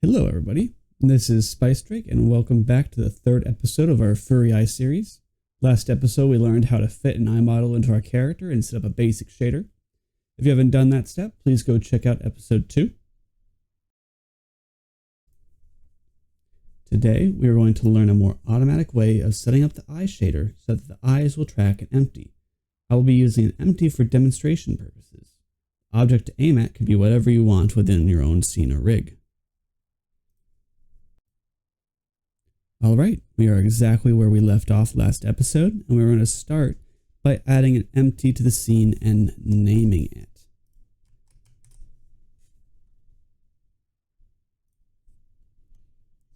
Hello everybody, this is Spice Drake and welcome back to the third episode of our Furry Eye series. Last episode we learned how to fit an eye model into our character and set up a basic shader. If you haven't done that step, please go check out episode 2. Today we are going to learn a more automatic way of setting up the eye shader so that the eyes will track an empty. I will be using an empty for demonstration purposes. The object to aim at can be whatever you want within your own scene or rig. Alright, we are exactly where we left off last episode, and we're going to start by adding an empty to the scene and naming it.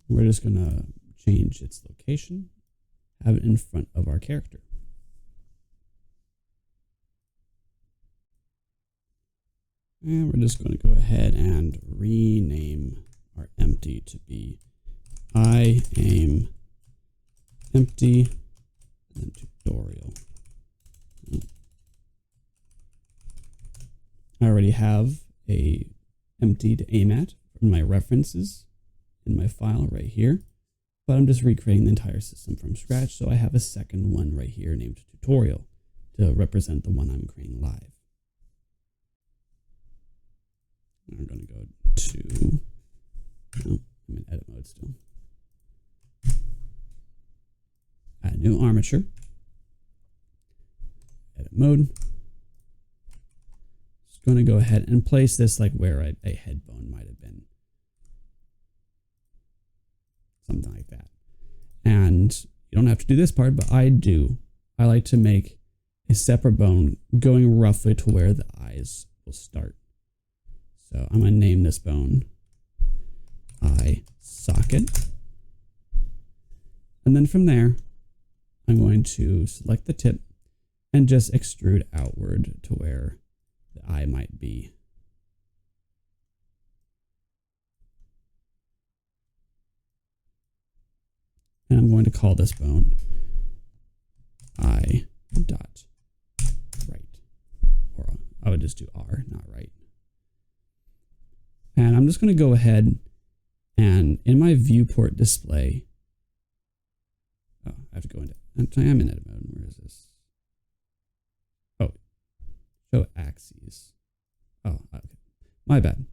We're just going to change its location, have it in front of our character. And we're just going to go ahead and rename our empty to be I aim empty and then tutorial. I already have a empty to aim at in my references in my file right here, but I'm just recreating the entire system from scratch, so I have a second one right here named tutorial to represent the one I'm creating live. I'm going to go to, oh, I'm in edit mode still. Add a new armature, edit mode. Just going to go ahead and place this like where a head bone might have been. Something like that. And you don't have to do this part, but I do. I like to make a separate bone going roughly to where the eyes will start. So I'm going to name this bone eye socket. And then from there, I'm going to select the tip and just extrude outward to where the eye might be. And I'm going to call this bone eye dot right. Or I would just do R, not right. And I'm just going to go ahead and in my viewport display, oh, I have to go into, I am in edit mode. Where is this? Oh, show axes. Oh, okay. My bad.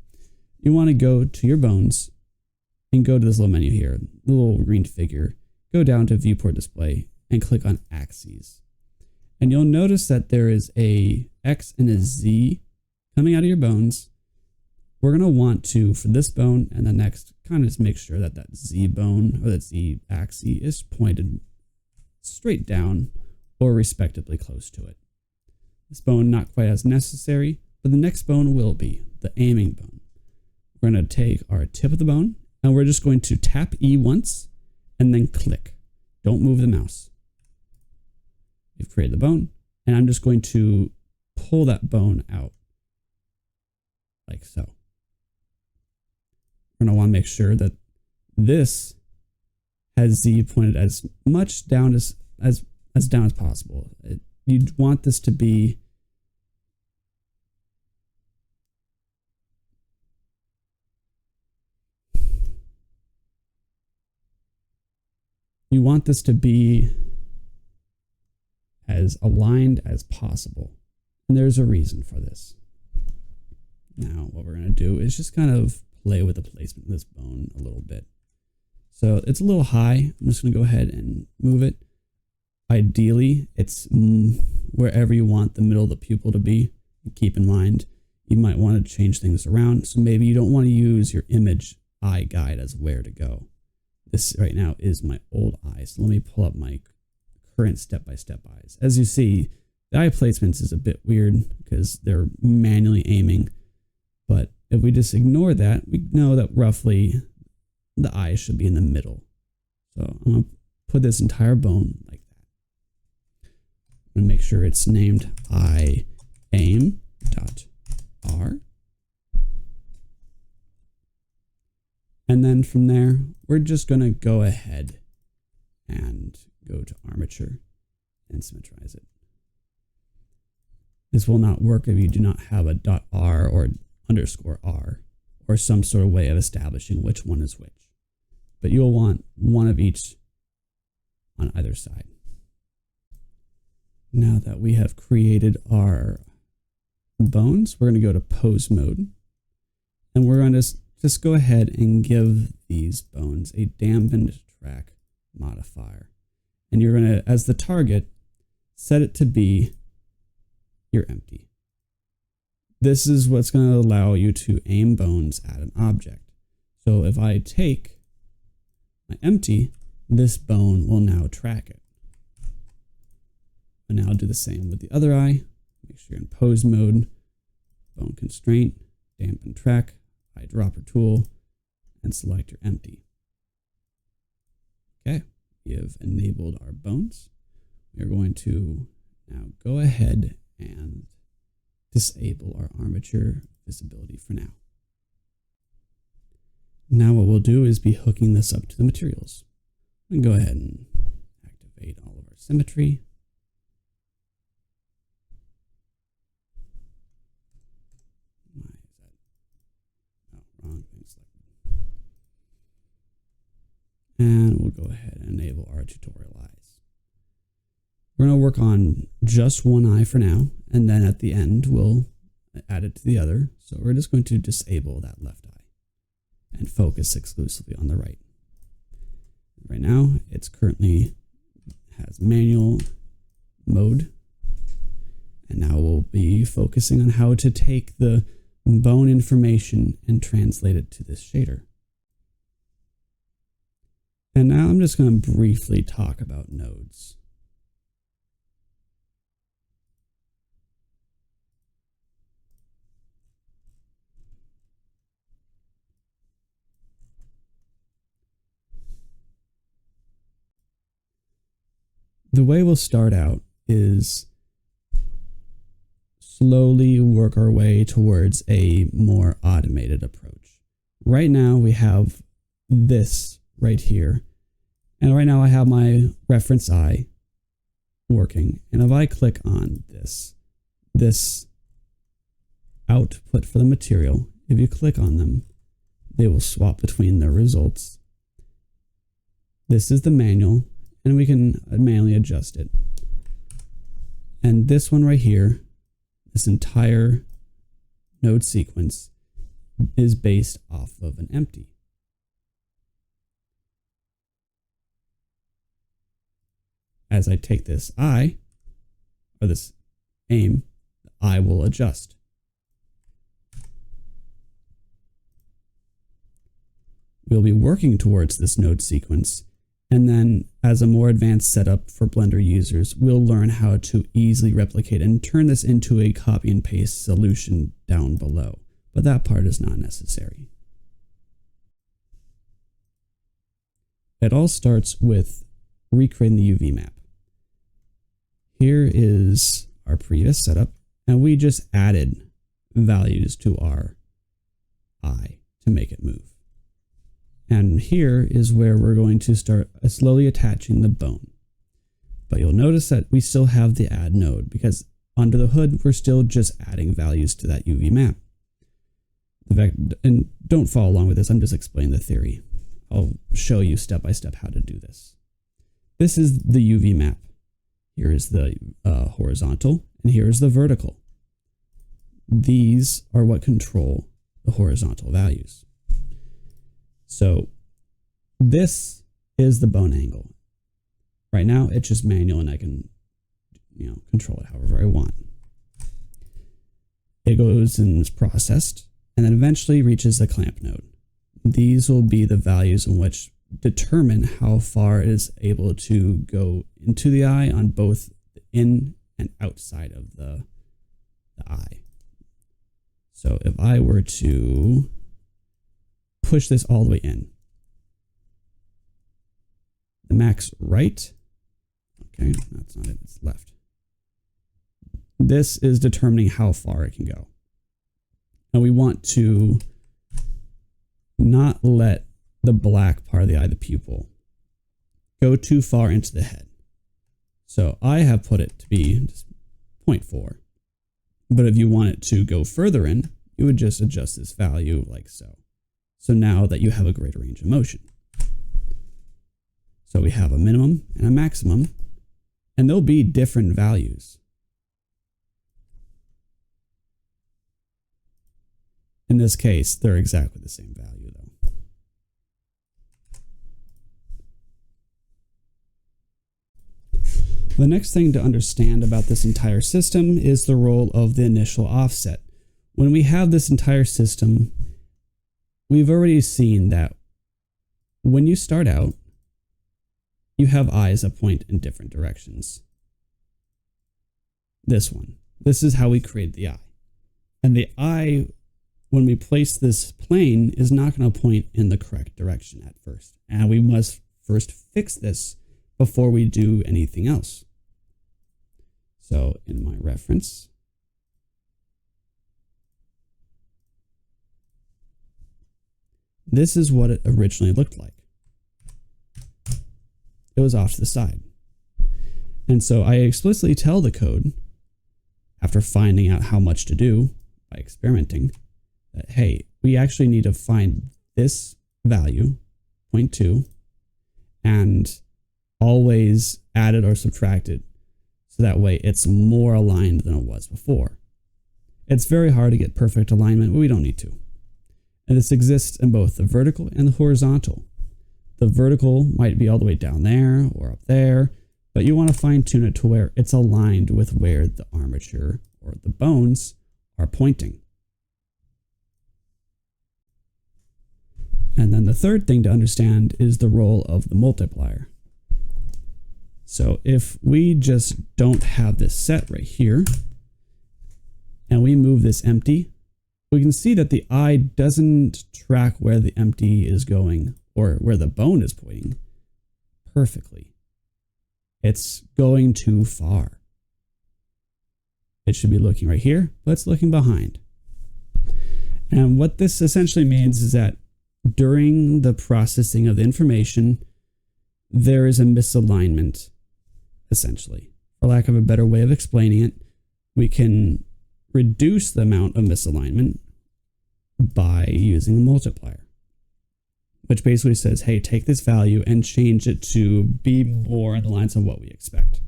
You want to go to your bones and go to this little menu here, the little green figure. Go down to viewport display and click on axes. And you'll notice that there is a X and a Z coming out of your bones. We're going to want to, for this bone and the next, kind of just make sure that that Z bone or that Z axis is pointed straight down or respectively close to it. This bone not quite as necessary, but the next bone will be, the aiming bone. We're going to take our tip of the bone and we're just going to tap E once and then click. Don't move the mouse. You've created the bone and I'm just going to pull that bone out like so. We're going to want to make sure that this has Z pointed as much down as down as possible. You'd want this to be as aligned as possible. And there's a reason for this. Now what we're going to do is just kind of play with the placement of this bone a little bit. So it's a little high. I'm just going to go ahead and move it. Ideally, it's wherever you want the middle of the pupil to be. Keep in mind, you might want to change things around. So maybe you don't want to use your image eye guide as where to go. This right now is my old eye. So let me pull up my current step-by-step eyes. As you see, the eye placements is a bit weird because they're manually aiming. But if we just ignore that, we know that roughly the eye should be in the middle. So I'm going to put this entire bone like that. I'm going to make sure it's named I aim dot R. And then from there, we're just going to go ahead and go to armature and symmetrize it. This will not work if you do not have a .r or _R or some sort of way of establishing which one is which. But you'll want one of each on either side. Now that we have created our bones, we're going to go to pose mode. And we're going to just go ahead and give these bones a dampened track modifier. And you're going to, as the target, set it to be your empty. This is what's going to allow you to aim bones at an object. So if I take my empty, this bone will now track it. And now I'll do the same with the other eye. Make sure you're in pose mode, bone constraint, dampen track, eyedropper tool, and select your empty. Okay, we have enabled our bones. We are going to now go ahead and disable our armature visibility for now. Now what we'll do is be hooking this up to the materials. We can go ahead and activate all of our symmetry. Why is that? Oh, wrong thing selected. And we'll go ahead and enable our tutorial eyes. We're going to work on just one eye for now, and then at the end we'll add it to the other. So we're just going to disable that left eye and focus exclusively on the right. Right now it's currently has manual mode, and now we'll be focusing on how to take the bone information and translate it to this shader. And now I'm just going to briefly talk about nodes. The way we'll start out is slowly work our way towards a more automated approach. Right now we have this right here, and right now I have my reference eye working, and if I click on this output for the material, if you click on them, they will swap between their results. This is the manual, and we can manually adjust it. And this one right here, this entire node sequence is based off of an empty. As I take this eye, or this aim, the eye will adjust. We'll be working towards this node sequence, and then as a more advanced setup for Blender users, we'll learn how to easily replicate and turn this into a copy and paste solution down below. But that part is not necessary. It all starts with recreating the UV map. Here is our previous setup, and we just added values to our eye to make it move. And here is where we're going to start slowly attaching the bone. But you'll notice that we still have the add node, because under the hood, we're still just adding values to that UV map. And don't follow along with this, I'm just explaining the theory. I'll show you step by step how to do this. This is the UV map. Here is the horizontal, and here is the vertical. These are what control the horizontal values. So this is the bone angle. Right now it's just manual, and I can, control it however I want. It goes and is processed, and then eventually reaches the clamp node. These will be the values in which determine how far it is able to go into the eye on both the in and outside of the eye. So if I were to push this all the way in, the max right, okay, that's not it, it's left. This is determining how far it can go. And we want to not let the black part of the eye, the pupil, go too far into the head. So I have put it to be just 0.4. But if you want it to go further in, you would just adjust this value like so. So now that you have a greater range of motion. So we have a minimum and a maximum, and there'll be different values. In this case, they're exactly the same value though. The next thing to understand about this entire system is the role of the initial offset. When we have this entire system, we've already seen that when you start out, you have eyes that point in different directions. This one. This is how we create the eye. And the eye, when we place this plane, is not going to point in the correct direction at first. And we must first fix this before we do anything else. So in my reference, this is what it originally looked like. It was off to the side. And so I explicitly tell the code, after finding out how much to do by experimenting, that, hey, we actually need to find this value, 0.2, and always add it or subtract it. So that way it's more aligned than it was before. It's very hard to get perfect alignment, but we don't need to. And this exists in both the vertical and the horizontal. The vertical might be all the way down there or up there, but you want to fine tune it to where it's aligned with where the armature or the bones are pointing. And then the third thing to understand is the role of the multiplier. So if we just don't have this set right here, and we move this empty, we can see that the eye doesn't track where the empty is going or where the bone is pointing perfectly. It's going too far. It should be looking right here, but it's looking behind. And what this essentially means is that during the processing of the information, there is a misalignment, essentially. For lack of a better way of explaining it, we can reduce the amount of misalignment by using a multiplier, which basically says, hey, take this value and change it to be more in the lines of what we expect.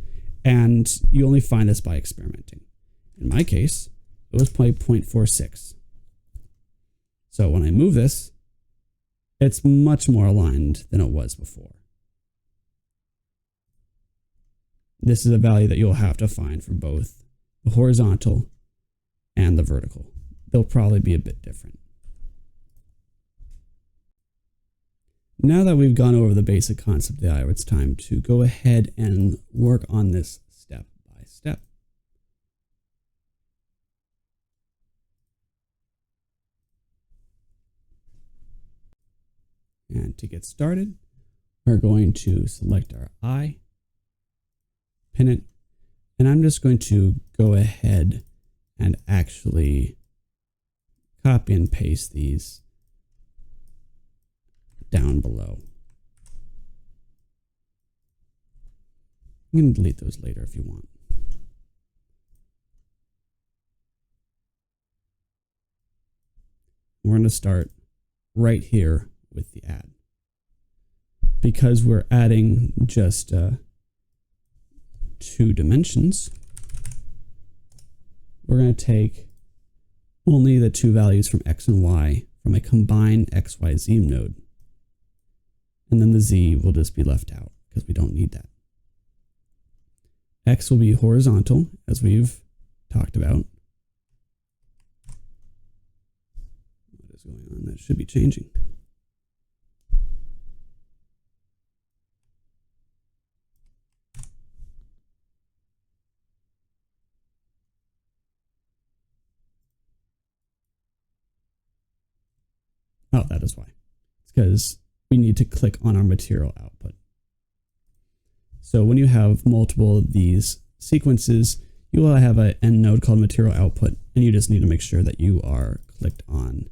And you only find this by experimenting. In my case, it was 0.46. So when I move this, it's much more aligned than it was before. This is a value that you'll have to find for both the horizontal and the vertical. They'll probably be a bit different. Now that we've gone over the basic concept of the eye, it's time to go ahead and work on this step by step. And to get started, we're going to select our eye, pin it, and I'm just going to go ahead and actually copy and paste these down below. You can delete those later if you want. We're going to start right here with the add. Because we're adding just 2 dimensions, we're going to take only the 2 values from x and y from a combined xyz node. And then the z will just be left out because we don't need that. X will be horizontal, as we've talked about. What is going on? That should be changing. Oh, that is why. It's because we need to click on our material output. So when you have multiple of these sequences, you will have an end node called material output, and you just need to make sure that you are clicked on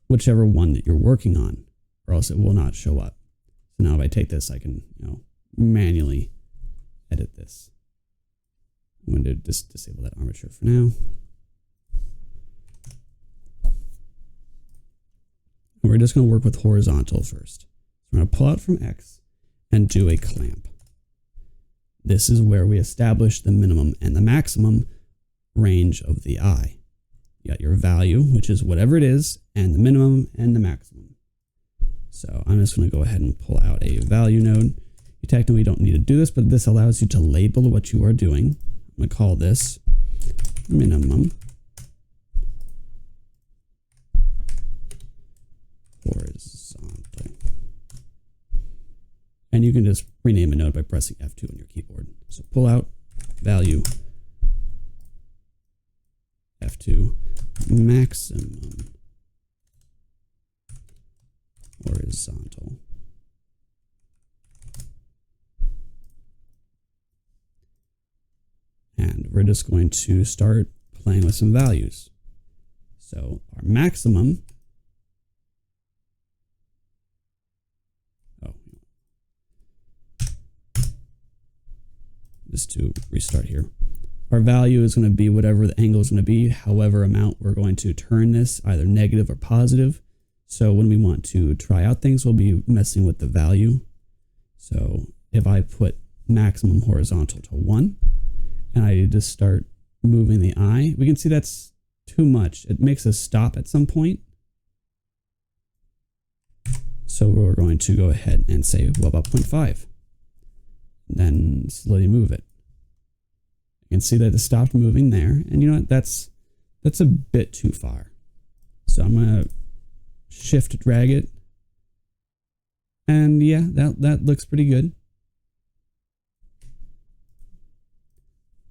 whichever one that you're working on, or else it will not show up. So now if I take this, I can, manually edit this. I'm going to just disable that armature for now. We're just going to work with horizontal first. We're going to pull out from X and do a clamp. This is where we establish the minimum and the maximum range of the eye. You got your value, which is whatever it is, and the minimum and the maximum. So I'm just going to go ahead and pull out a value node. You technically don't need to do this, but this allows you to label what you are doing. I'm going to call this minimum horizontal. And you can just rename a node by pressing F2 on your keyboard. So pull out value F2 maximum horizontal. And we're just going to start playing with some values. So our maximum, just to restart here. Our value is going to be whatever the angle is going to be, however amount we're going to turn this, either negative or positive. So when we want to try out things, we'll be messing with the value. So if I put maximum horizontal to 1, and I just start moving the eye, we can see that's too much. It makes us stop at some point. So we're going to go ahead and say, what about 0.5? Then slowly move it. You can see that it stopped moving there, and you know what? That's a bit too far. So I'm gonna shift drag it, and yeah, that looks pretty good.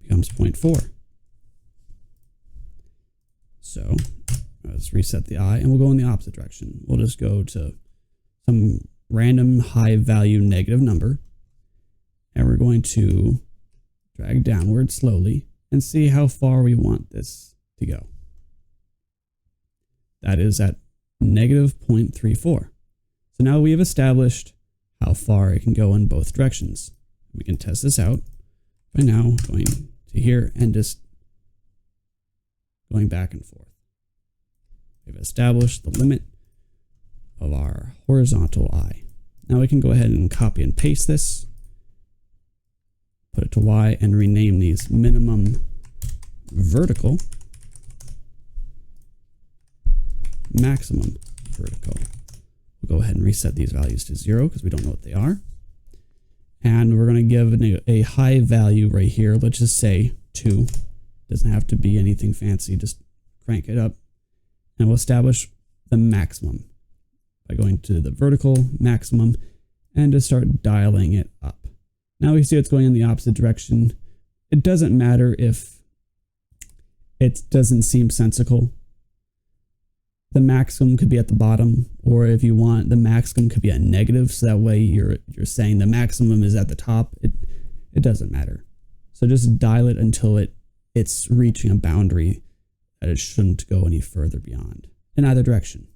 Becomes 0.4. So let's reset the eye, and we'll go in the opposite direction. We'll just go to some random high value negative number. And we're going to drag downward slowly and see how far we want this to go. That is at negative 0.34. So now we have established how far it can go in both directions. We can test this out by now going to here and just going back and forth. We've established the limit of our horizontal eye. Now we can go ahead and copy and paste this. Put it to Y and rename these minimum vertical, maximum vertical. We'll go ahead and reset these values to 0 because we don't know what they are. And we're going to give a high value right here. Let's just say 2. Doesn't have to be anything fancy. Just crank it up. And we'll establish the maximum by going to the vertical maximum and just start dialing it up. Now we see it's going in the opposite direction. It doesn't matter if it doesn't seem sensical. The maximum could be at the bottom, or if you want, the maximum could be a negative, so that way you're saying the maximum is at the top. It doesn't matter. So just dial it until it's reaching a boundary that it shouldn't go any further beyond in either direction.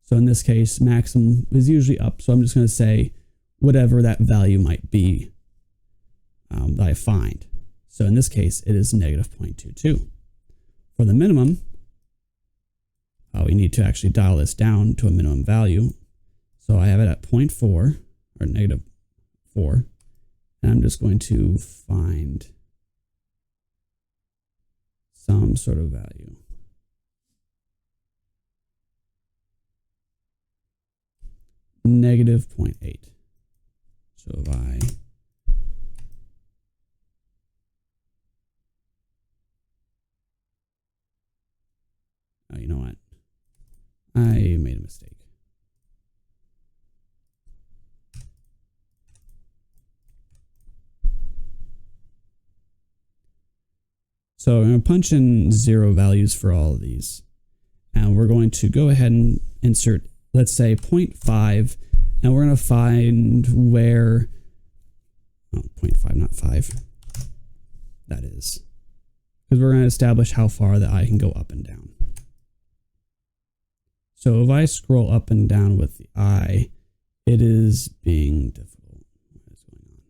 So in this case, maximum is usually up, so I'm just going to say whatever that value might be that I find. So in this case, it is negative 0.22. For the minimum, we need to actually dial this down to a minimum value. So I have it at 0.4 or negative 4. And I'm just going to find some sort of value. Negative 0.8. So if you know what? I made a mistake. So I'm going to punch in 0 values for all of these. And we're going to go ahead and insert, let's say 0.5. And we're going to find where, 0.5, not 5. That is. Because we're going to establish how far the eye can go up and down. So if I scroll up and down with the eye, it is being difficult. What is going on?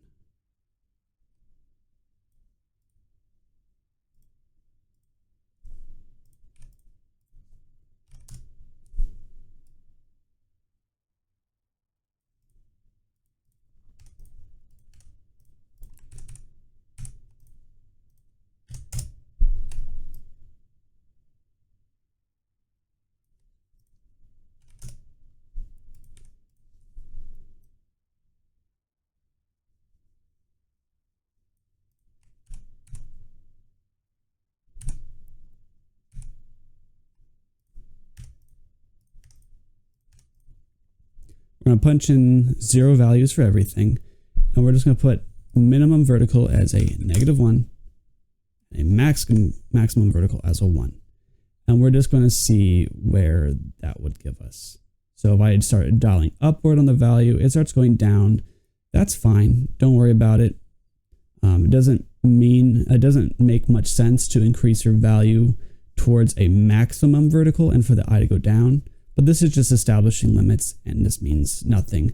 We're going to punch in 0 values for everything. And we're just going to put minimum vertical as a -1, a maximum vertical as a 1. And we're just going to see where that would give us. So if I had started dialing upward on the value, it starts going down. That's fine. Don't worry about it. It doesn't make much sense to increase your value towards a maximum vertical and for the eye to go down. But this is just establishing limits, and this means nothing.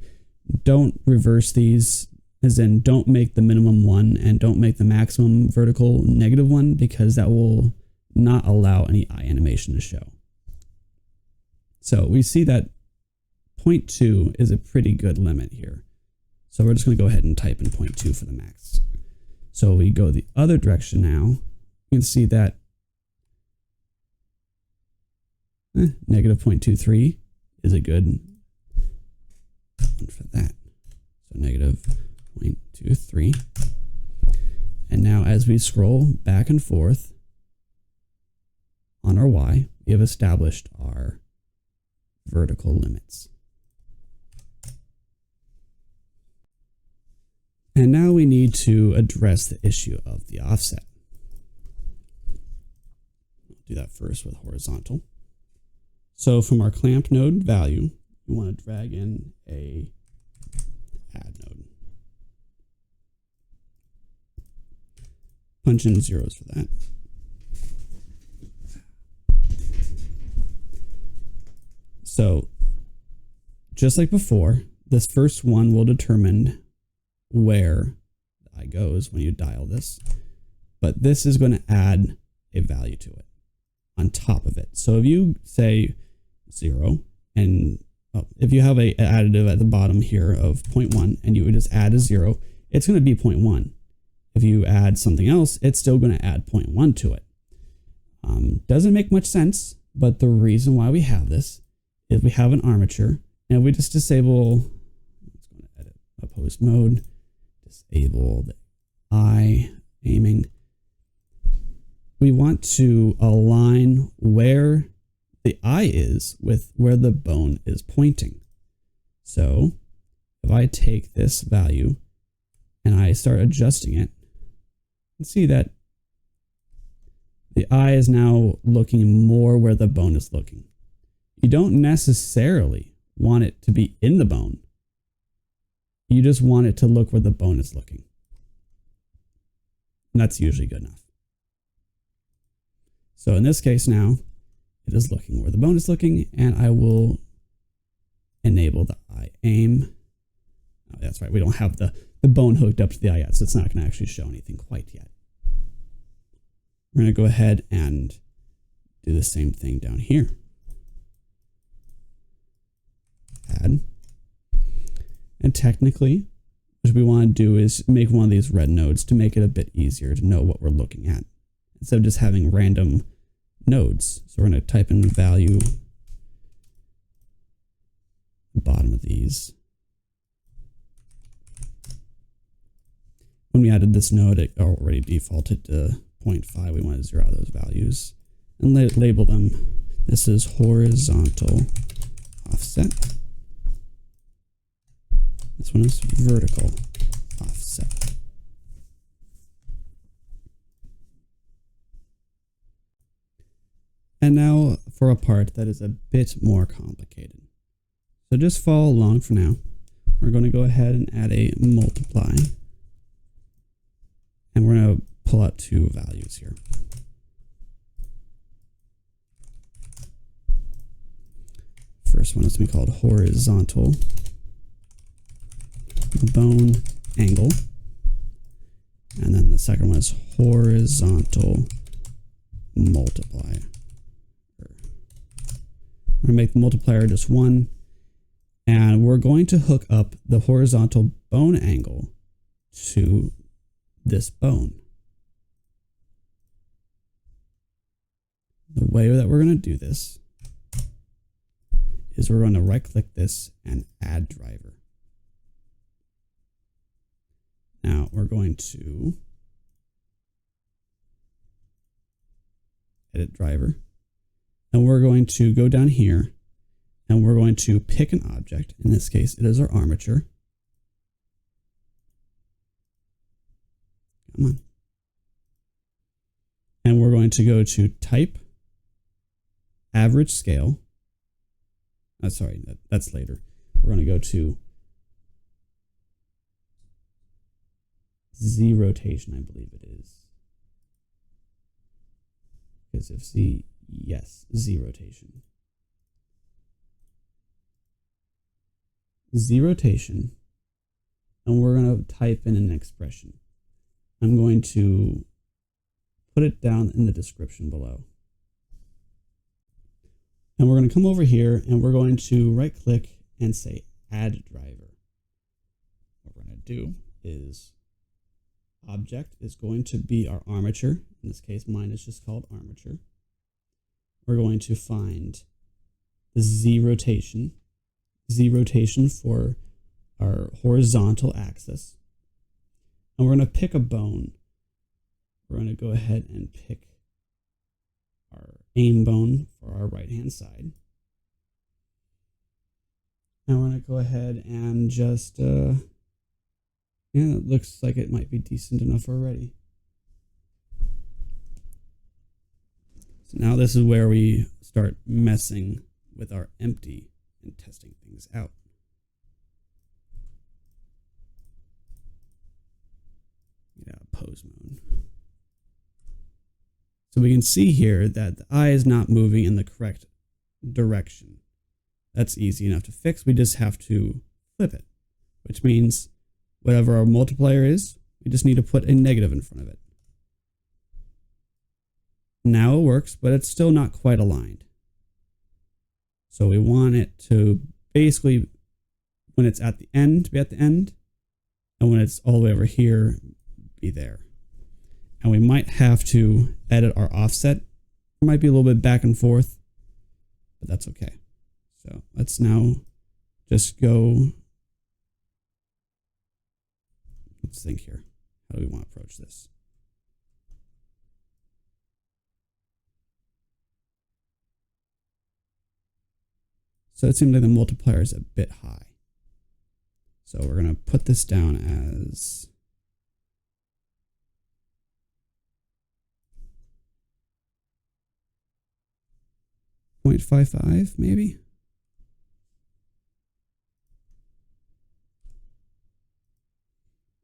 Don't reverse these, as in don't make the minimum 1 and don't make the maximum vertical -1, because that will not allow any eye animation to show. So we see that 0.2 is a pretty good limit here. So we're just going to go ahead and type in 0.2 for the max. So we go the other direction now. You can see that -0.23 is a good one for that. So -0.23. And now as we scroll back and forth on our Y, we have established our vertical limits. And now we need to address the issue of the offset. I'll do that first with horizontal. So from our clamp node value, we want to drag in a add node. Punch in 0s for that. So just like before, this first one will determine where the eye goes when you dial this, but this is going to add a value to it on top of it. So if you say 0 and if you have a additive at the bottom here of 0.1 and you would just add a 0, it's going to be 0.1. If you add something else, it's still going to add 0.1 to it. Doesn't make much sense, but the reason why we have this is we have an armature, and we just disable, let's go to edit oppose mode, disable the eye aiming. We want to align where the eye is with where the bone is pointing. So if I take this value and I start adjusting it, you can see that the eye is now looking more where the bone is looking. You don't necessarily want it to be in the bone. You just want it to look where the bone is looking. And that's usually good enough. So in this case now, it is looking where the bone is looking, and I will enable the eye aim. Oh, that's right, we don't have the bone hooked up to the eye yet, so it's not going to actually show anything quite yet. We're going to go ahead and do the same thing down here. Add. And technically, what we want to do is make one of these red nodes to make it a bit easier to know what we're looking at, instead of just having random nodes. So we're going to type in value at the bottom of these. When we added this node, it already defaulted to 0.5. We want to zero out those values and label them. This is horizontal offset. This one is vertical offset. And now for a part that is a bit more complicated. So just follow along for now. We're going to go ahead and add a multiply. And we're going to pull out 2 values here. First one is going to be called horizontal bone angle. And then the second one is horizontal multiplier. We're going to make the multiplier just 1. And we're going to hook up the horizontal bone angle to this bone. The way that we're going to do this is we're going to right click this and add driver. Now we're going to edit driver, and we're going to go down here and we're going to pick an object. In this case, it is our armature. Come on. And we're going to go to type, average scale. Oh, sorry, that's later. We're going to go to Z rotation, I believe it is. Because if Z, yes, Z rotation. Z rotation, and we're going to type in an expression. I'm going to put it down in the description below. And we're going to come over here and we're going to right click and say add driver. What we're going to do is object is going to be our armature. In this case, mine is just called armature. We're going to find the Z rotation for our horizontal axis. And we're going to pick a bone. We're going to go ahead and pick our aim bone for our right hand side. And we're going to go ahead and just, yeah, it looks like it might be decent enough already. So now this is where we start messing with our empty and testing things out. Yeah, pose mode. So we can see here that the eye is not moving in the correct direction. That's easy enough to fix. We just have to flip it, which means whatever our multiplier is, we just need to put a negative in front of it. Now it works, but it's still not quite aligned. So we want it to basically, when it's at the end, to be at the end, and when it's all the way over here, be there. And we might have to edit our offset. It might be a little bit back and forth, but that's okay. So let's now just go. Let's think here. How do we want to approach this? So it seems like the multiplier is a bit high. So we're going to put this down as 0.55 maybe.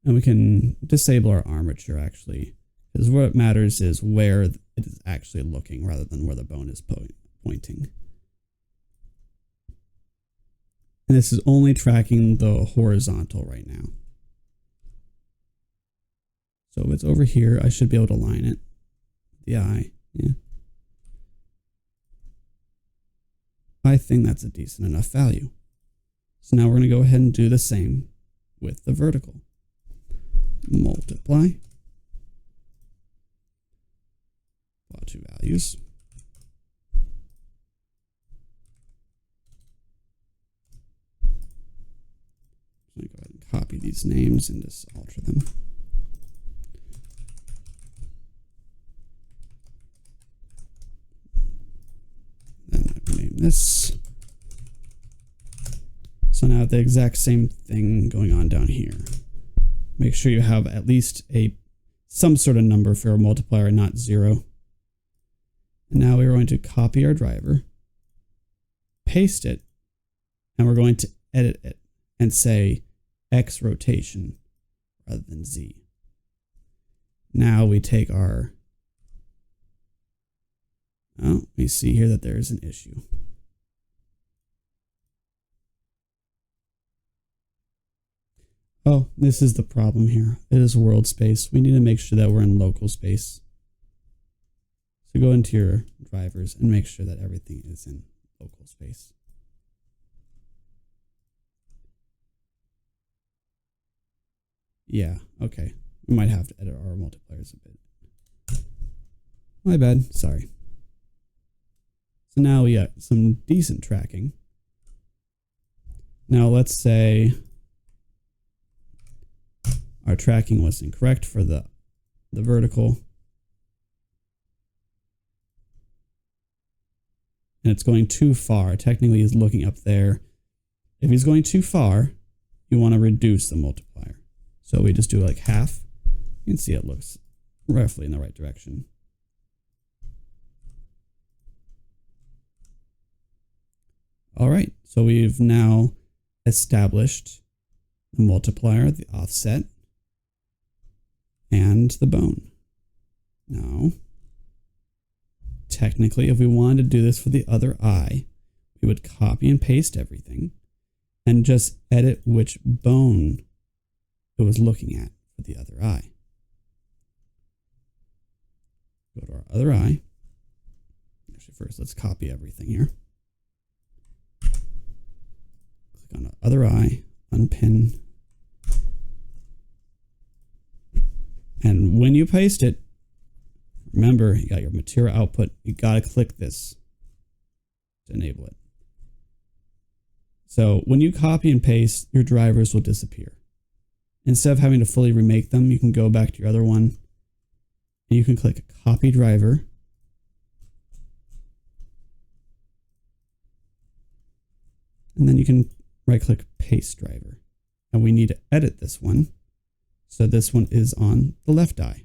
And we can disable our armature actually, because what matters is where it is actually looking rather than where the bone is pointing. And this is only tracking the horizontal right now. So if it's over here, I should be able to line it. The eye, yeah. I think that's a decent enough value. So now we're going to go ahead and do the same with the vertical. Multiply. Plot two values. I'm going to go ahead and copy these names and just alter them. Then I rename this. So now I have the exact same thing going on down here. Make sure you have at least some sort of number for our multiplier, not 0. And now we're going to copy our driver, paste it, and we're going to edit it and say X rotation rather than Z. Now we take our, oh, we see here that there is an issue. Oh, this is the problem here. It is world space. We need to make sure that we're in local space. So go into your drivers and make sure that everything is in local space. Yeah, okay. We might have to edit our multipliers a bit. My bad, sorry. So now we got some decent tracking. Now let's say our tracking was incorrect for the vertical. and it's going too far. Technically, he's looking up there. If he's going too far, you want to reduce the multiplier. So we just do like half. You can see it looks roughly in the right direction. All right, so we've now established the multiplier, the offset, and the bone. Now, technically, if we wanted to do this for the other eye, we would copy and paste everything and just edit which bone it was looking at for the other eye. Go to our other eye. Actually, first, let's copy everything here. Click on the other eye, unpin. And when you paste it, remember, you got your material output. You got to click this to enable it. So when you copy and paste, your drivers will disappear. Instead of having to fully remake them, you can go back to your other one and you can click copy driver. And then you can right click paste driver. And we need to edit this one. So this one is on the left eye.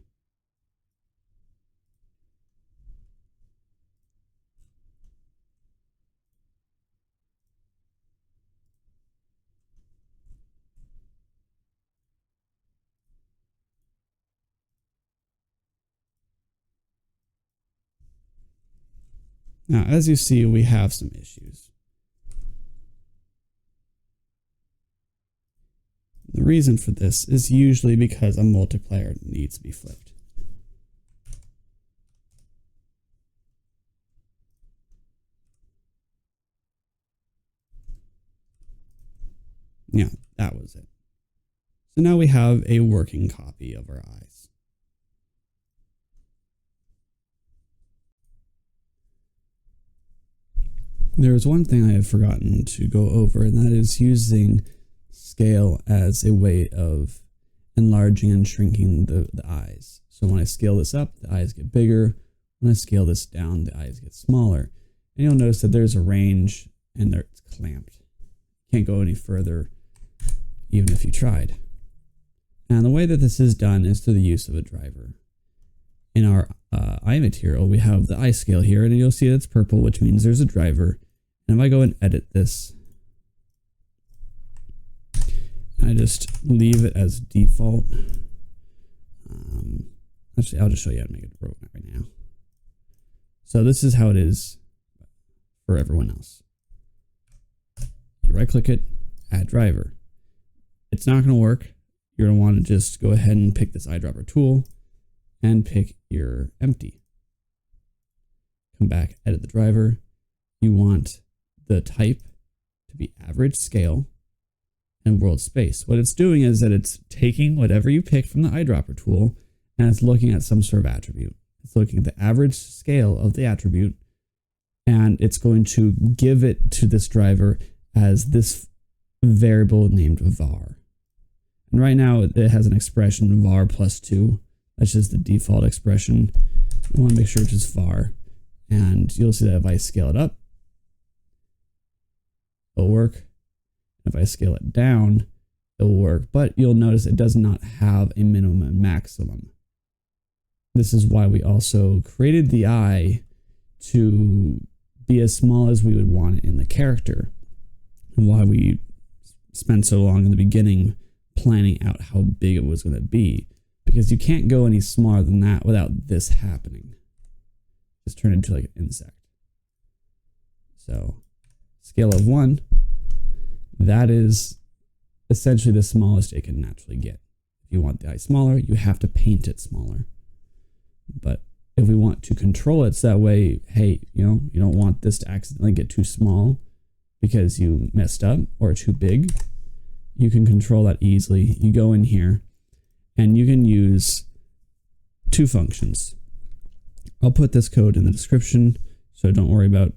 Now, as you see, we have some issues. The reason for this is usually because a multiplier needs to be flipped. Yeah, that was it. So now we have a working copy of our eyes. There's one thing I have forgotten to go over, and that is using scale as a way of enlarging and shrinking the eyes. So when I scale this up, the eyes get bigger. When I scale this down, the eyes get smaller. And you'll notice that there's a range and it's clamped. Can't go any further even if you tried. And the way that this is done is through the use of a driver. In our eye material, we have the eye scale here, and you'll see it's purple, which means there's a driver. And if I go and edit this, I just leave it as default. Actually, I'll just show you how to make it right now. So this is how it is for everyone else. You right click it, add driver. It's not going to work. You're going to want to just go ahead and pick this eyedropper tool and pick your empty. Come back, edit the driver. You want the type to be average scale and world space. What it's doing is that it's taking whatever you pick from the eyedropper tool and it's looking at some sort of attribute. It's looking at the average scale of the attribute and it's going to give it to this driver as this variable named var. And right now it has an expression var +2. That's just the default expression. You want to make sure it's just var. And you'll see that if I scale it up, it'll work. If I scale it down, it'll work. But you'll notice it does not have a minimum and maximum. This is why we also created the eye to be as small as we would want it in the character. And why we spent so long in the beginning planning out how big it was going to be. Because you can't go any smaller than that without this happening. Just turn it into like an insect. So, scale of 1, that is essentially the smallest it can naturally get. If you want the eye smaller, you have to paint it smaller. But if we want to control it so that way, hey, you don't want this to accidentally get too small because you messed up or too big, you can control that easily. You go in here and you can use 2 functions. I'll put this code in the description, so don't worry about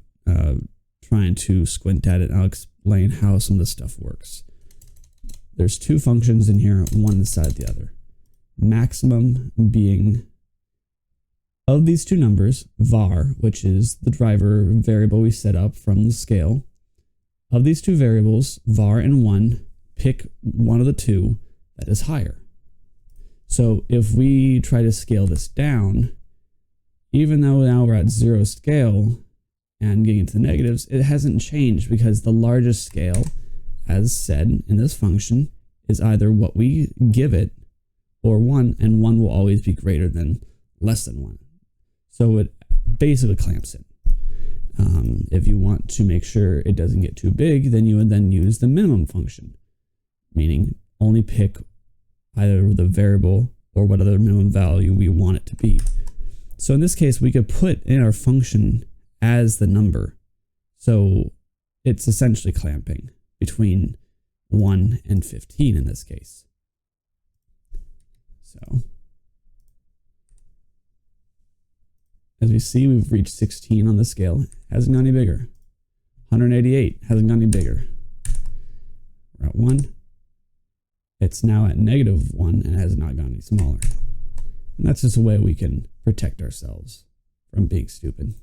trying to squint at it. I'll explain how some of this stuff works. There's 2 functions in here, one beside the other. Maximum being Of these two numbers, var, which is the driver variable we set up from the scale, of these two variables, var and 1, pick one of the two that is higher. So if we try to scale this down, even though now we're at 0 scale and getting into the negatives, it hasn't changed because the largest scale, as said in this function, is either what we give it or 1, and 1 will always be greater than less than 1. So it basically clamps it. If you want to make sure it doesn't get too big, then you would then use the minimum function, meaning only pick either the variable or what other minimum value we want it to be. So in this case, we could put in our function as the number. So it's essentially clamping between 1 and 15 in this case. So as we see, we've reached 16 on the scale. Hasn't gone any bigger. 188 hasn't gone any bigger. We're at 1. It's now at -1 and has not gone any smaller. And that's just a way we can protect ourselves from being stupid.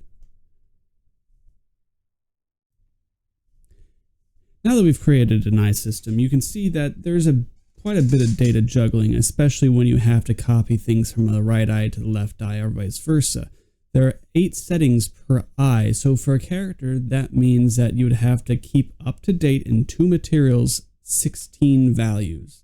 Now that we've created a nice system, you can see that there's quite a bit of data juggling, especially when you have to copy things from the right eye to the left eye or vice versa. There are 8 settings per eye, so for a character, that means that you would have to keep up to date in 2 materials 16 values.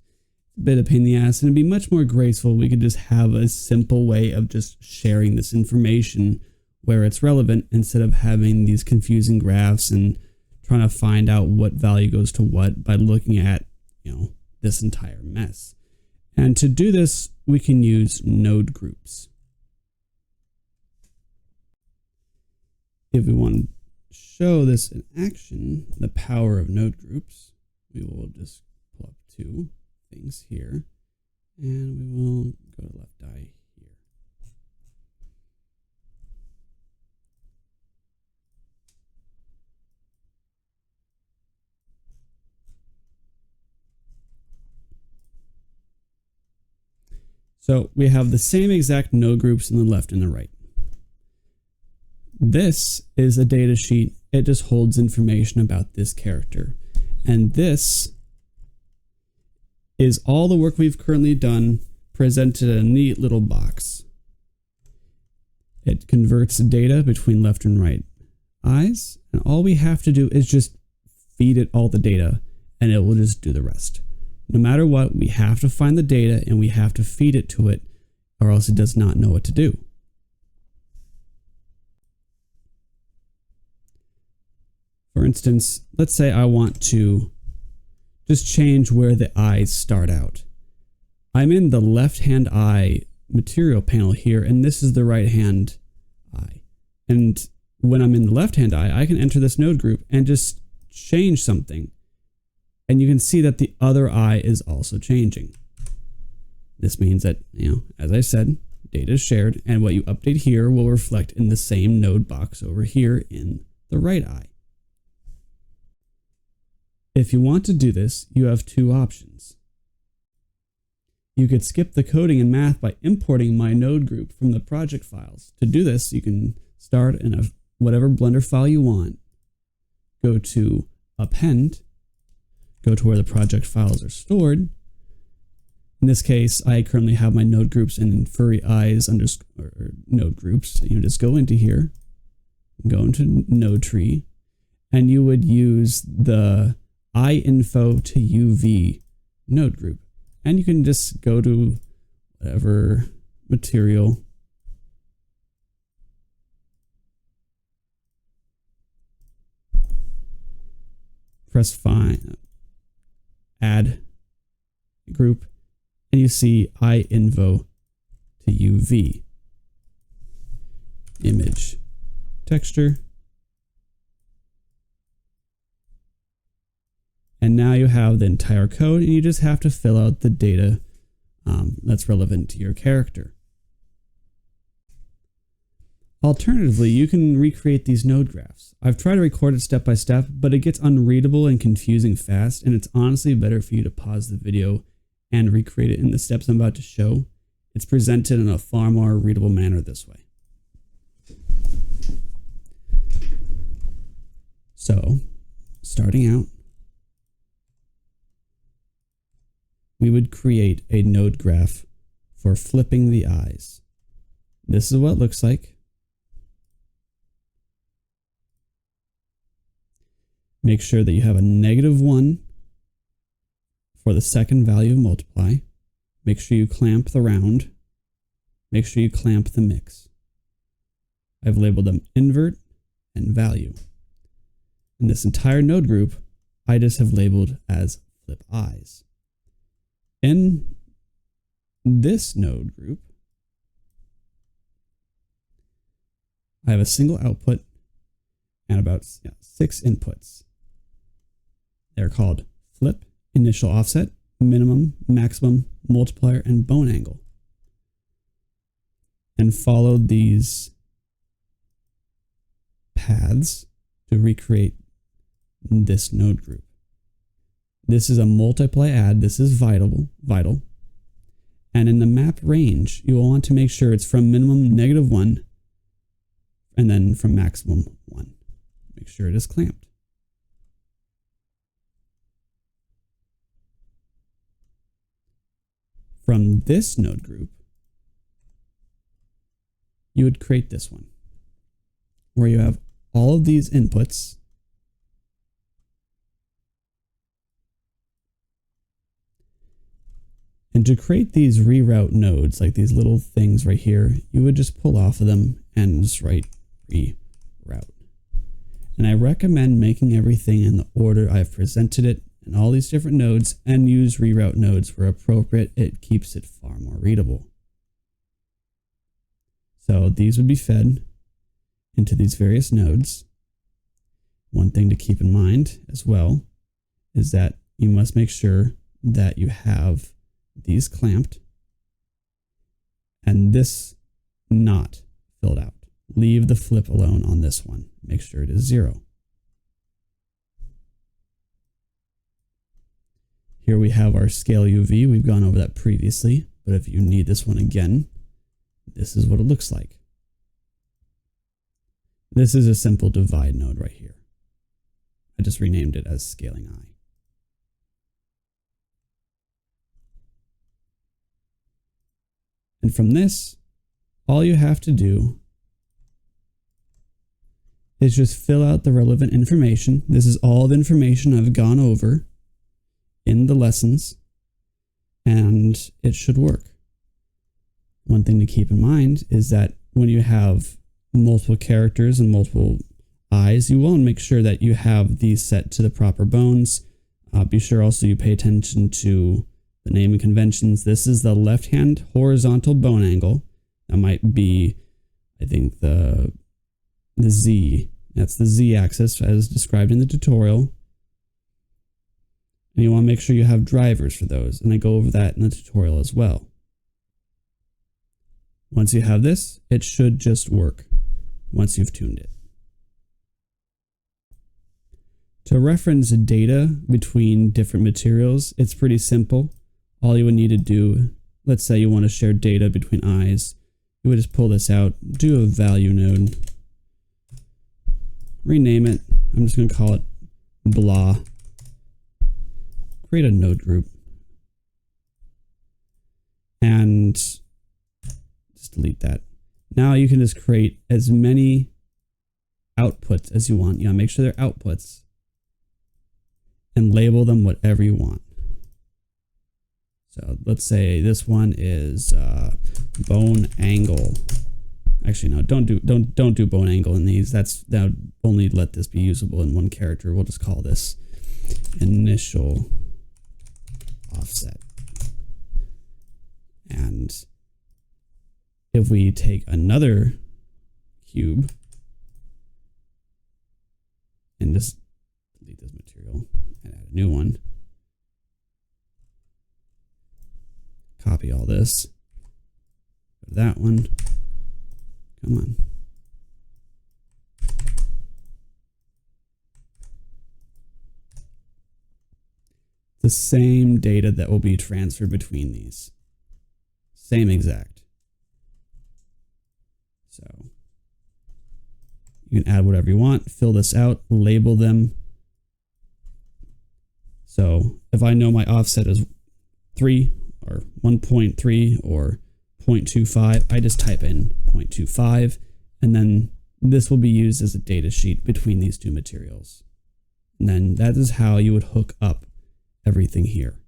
A bit of pain in the ass, and it'd be much more graceful. We could just have a simple way of just sharing this information where it's relevant instead of having these confusing graphs and trying to find out what value goes to what by looking at, this entire mess. And to do this, we can use node groups. If we want to show this in action, the power of node groups, we will just pull up 2 things here, and we will go to left eye here. So we have the same exact node groups in the left and the right. This is a data sheet. It just holds information about this character. And this is all the work we've currently done presented in a neat little box. It converts data between left and right eyes, and all we have to do is just feed it all the data, and it will just do the rest. No matter what, we have to find the data and we have to feed it to it, or else it does not know what to do. For instance, let's say I want to just change where the eyes start out. I'm in the left-hand eye material panel here, and this is the right-hand eye. And when I'm in the left-hand eye, I can enter this node group and just change something. And you can see that the other eye is also changing. This means that, as I said, data is shared, and what you update here will reflect in the same node box over here in the right eye. If you want to do this, you have 2 options. You could skip the coding and math by importing my node group from the project files. To do this, you can start in whatever Blender file you want, go to Append, go to where the project files are stored. In this case, I currently have my node groups in Furry eyes or node groups. You just go into here, go into node tree, and you would use the INFO to UV node group. And you can just go to whatever material. Press find, add group, and you see INFO to UV. Image, texture. And now you have the entire code, and you just have to fill out the data that's relevant to your character. Alternatively, you can recreate these node graphs. I've tried to record it step by step, but it gets unreadable and confusing fast, and it's honestly better for you to pause the video and recreate it in the steps I'm about to show. It's presented in a far more readable manner this way. So starting out, we would create a node graph for flipping the eyes. This is what it looks like. Make sure that you have a -1 for the second value of multiply. Make sure you clamp the round. Make sure you clamp the mix. I've labeled them invert and value. And this entire node group, I just have labeled as flip eyes. In this node group, I have a single output and about 6 inputs. They're called flip, initial offset, minimum, maximum, multiplier, and bone angle. And follow these paths to recreate this node group. This is a multiply add. This is vital. And in the map range, you will want to make sure it's from minimum -1 and then from maximum 1. Make sure it is clamped. From this node group, you would create this one where you have all of these inputs and to create these reroute nodes, like these little things right here, you would just pull off of them and just write reroute. And I recommend making everything in the order I've presented it in all these different nodes and use reroute nodes where appropriate. It keeps it far more readable. So these would be fed into these various nodes. One thing to keep in mind as well is that you must make sure that you have these clamped and this not filled out. Leave the flip alone on this one. Make sure it is 0. Here we have our scale UV. We've gone over that previously, but if you need this one again, this is what it looks like. This is a simple divide node right here. I just renamed it as scaling eye. And from this, all you have to do is just fill out the relevant information. This is all the information I've gone over in the lessons, and it should work. One thing to keep in mind is that when you have multiple characters and multiple eyes, you want to make sure that you have these set to the proper bones. Be sure also you pay attention to the naming conventions. This is the left-hand horizontal bone angle. That might be, I think, the Z. That's the Z axis as described in the tutorial. And you want to make sure you have drivers for those. And I go over that in the tutorial as well. Once you have this, it should just work once you've tuned it. To reference data between different materials, it's pretty simple. All you would need to do, let's say you want to share data between eyes, you would just pull this out, do a value node, rename it. I'm just going to call it blah. Create a node group. And just delete that. Now you can just create as many outputs as you want. You know, make sure they're outputs and label them whatever you want. So let's say this one is bone angle. Actually, no, don't do bone angle in these. That would only let this be usable in one character. We'll just call this initial offset. And if we take another cube and just delete this material and add a new one, copy all this, go to that one, come on. The same data that will be transferred between these. Same exact. So You can add whatever you want, fill this out, label them. So if I know my offset is 3 or 1.3 or 0.25, I just type in 0.25, and then this will be used as a data sheet between these two materials. And then that is how you would hook up everything here.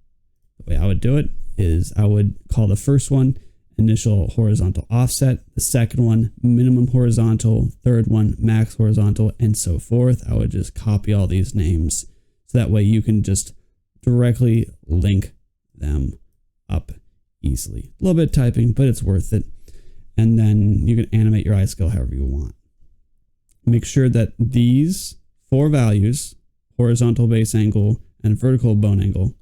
The way I would do it is I would call the first one initial horizontal offset, the second one minimum horizontal, third one max horizontal, and so forth. I would just copy all these names so that way you can just directly link them up easily. A little bit of typing, but it's worth it. And then you can animate your eye scale however you want. Make sure that these 4 values, horizontal base angle and vertical bone angle,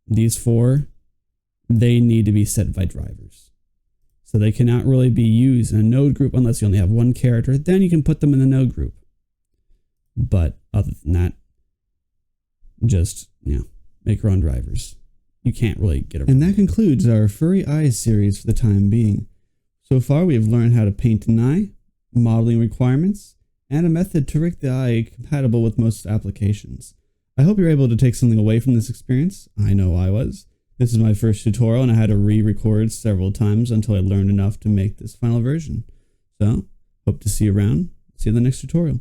these 4, they need to be set by drivers. So they cannot really be used in a node group unless you only have one character. Then you can put them in the node group. But other than that, just, make your own drivers. You can't really get around. And that concludes our Furry Eyes series for the time being. So far, we have learned how to paint an eye, modeling requirements, and a method to rig the eye compatible with most applications. I hope you're able to take something away from this experience. I know I was. This is my first tutorial, and I had to re-record several times until I learned enough to make this final version. So, hope to see you around. See you in the next tutorial.